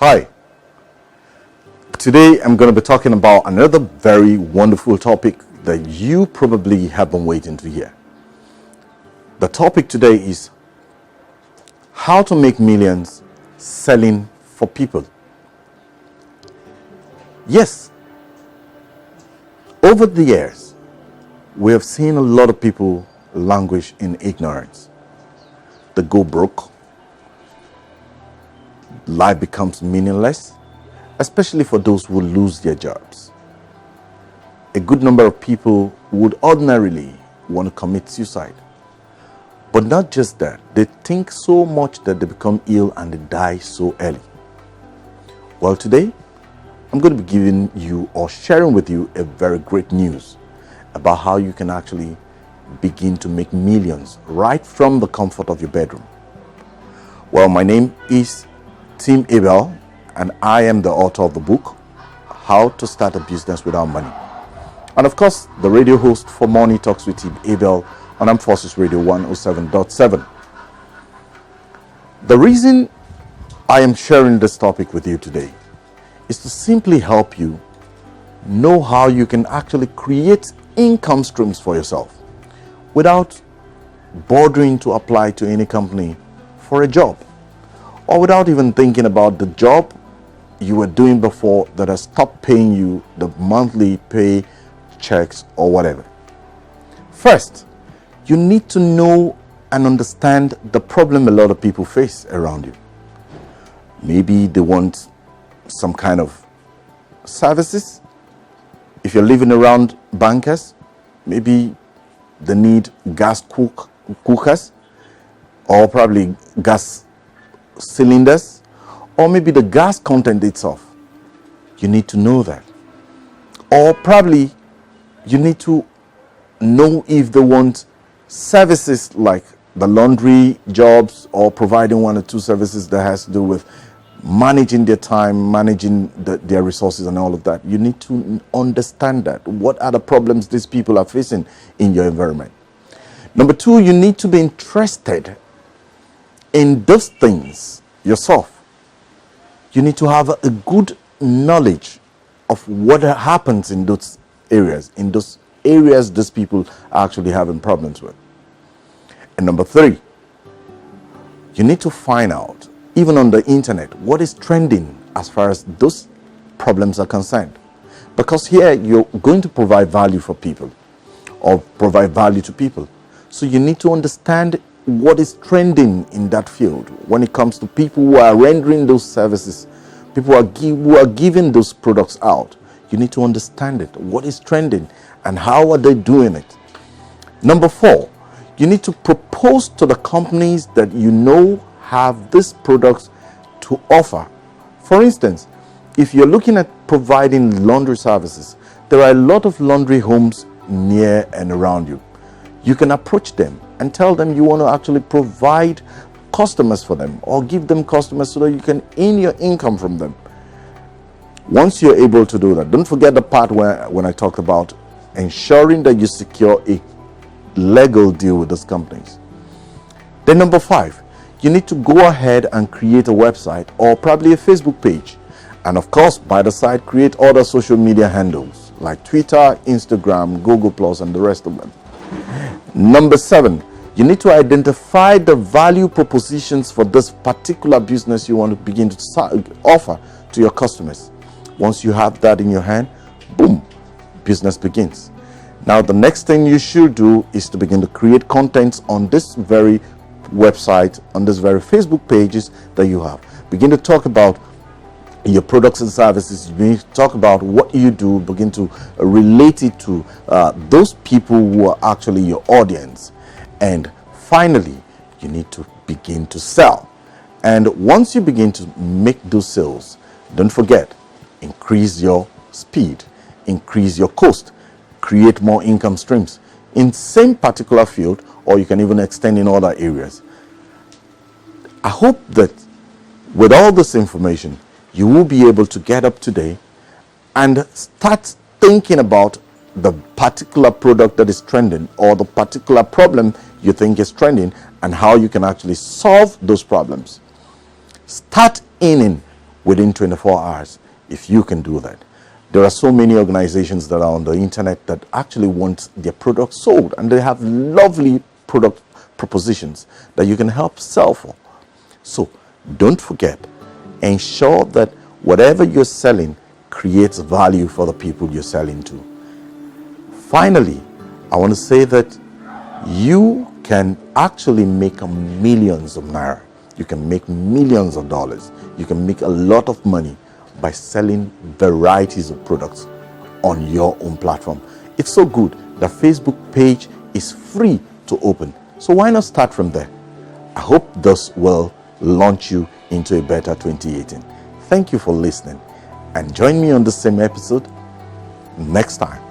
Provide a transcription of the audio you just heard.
Hi, today I'm going to be talking about another very wonderful topic that you probably have been waiting to hear. The topic today is how to make millions selling for people. Yes, over the years, we have seen a lot of people languish in ignorance. They go broke. Life becomes meaningless, especially for those who lose their jobs. A good number of people would ordinarily want to commit suicide. But not just that, they think so much that they become ill and they die so early. Well, today, I'm going to be giving you or sharing with you a very great news about how you can actually begin to make millions right from the comfort of your bedroom. Well, my name is Tim Abel, and I am the author of the book, How to Start a Business Without Money. And of course, the radio host for Money Talks with Tim Abel on Armed Forces Radio 107.7. The reason I am sharing this topic with you today is to simply help you know how you can actually create income streams for yourself without bothering to apply to any company for a job, or without even thinking about the job you were doing before that has stopped paying you the monthly pay checks or whatever. First, you need to know and understand the problem a lot of people face around you. Maybe they want some kind of services. If you're living around bankers, maybe they need gas cookers, or probably gas cylinders, or maybe the gas content itself. You need to know that. Or probably you need to know if they want services like the laundry jobs, or providing one or two services that has to do with managing their time, managing their resources and all of that. You need to understand that. What are the problems these people are facing in your environment? Number two, you need to be interested in those things yourself. You need to have a good knowledge of what happens in those areas these people are actually having problems with. And number three, you need to find out, even on the internet, what is trending as far as those problems are concerned. Because here you're going to provide value for people, or provide value to people. So you need to understand what is trending in that field when it comes to people who are rendering those services, people who are giving those products out. You need to understand it. What is trending and how are they doing it? Number four, you need to propose to the companies that you know have these products to offer. For instance, if you're looking at providing laundry services, there are a lot of laundry homes near and around you. You can approach them and tell them you want to actually provide customers for them, or give them customers so that you can earn your income from them. Once you're able to do that, don't forget the part when I talked about ensuring that you secure a legal deal with those companies. Then number five, you need to go ahead and create a website, or probably a Facebook page. And of course, by the side, create other social media handles like Twitter, Instagram, Google+, and the rest of them. Number seven, you need to identify the value propositions for this particular business you want to begin to offer to your customers. Once you have that in your hand, boom, business begins. Now, the next thing you should do is to begin to create contents on this very website, on this very Facebook pages that you have. Begin to talk about your products and services. You need to talk about what you do. Begin to relate it to those people who are actually your audience. And finally, you need to begin to sell. And once you begin to make those sales, don't forget, increase your speed, increase your cost, create more income streams in same particular field, or you can even extend in other areas. I hope that with all this information, you will be able to get up today and start thinking about the particular product that is trending, or the particular problem you think is trending, and how you can actually solve those problems. Start earning within 24 hours if you can do that. There are so many organizations that are on the internet that actually want their products sold, and they have lovely product propositions that you can help sell for. So don't forget, ensure that whatever you're selling creates value for the people you're selling to. Finally, I want to say that you can actually make millions of naira. You can make millions of dollars. You can make a lot of money by selling varieties of products on your own platform. It's so good that Facebook page is free to open. So why not start from there? I hope this will launch you into a better 2018. Thank you for listening, and join me on the same episode next time.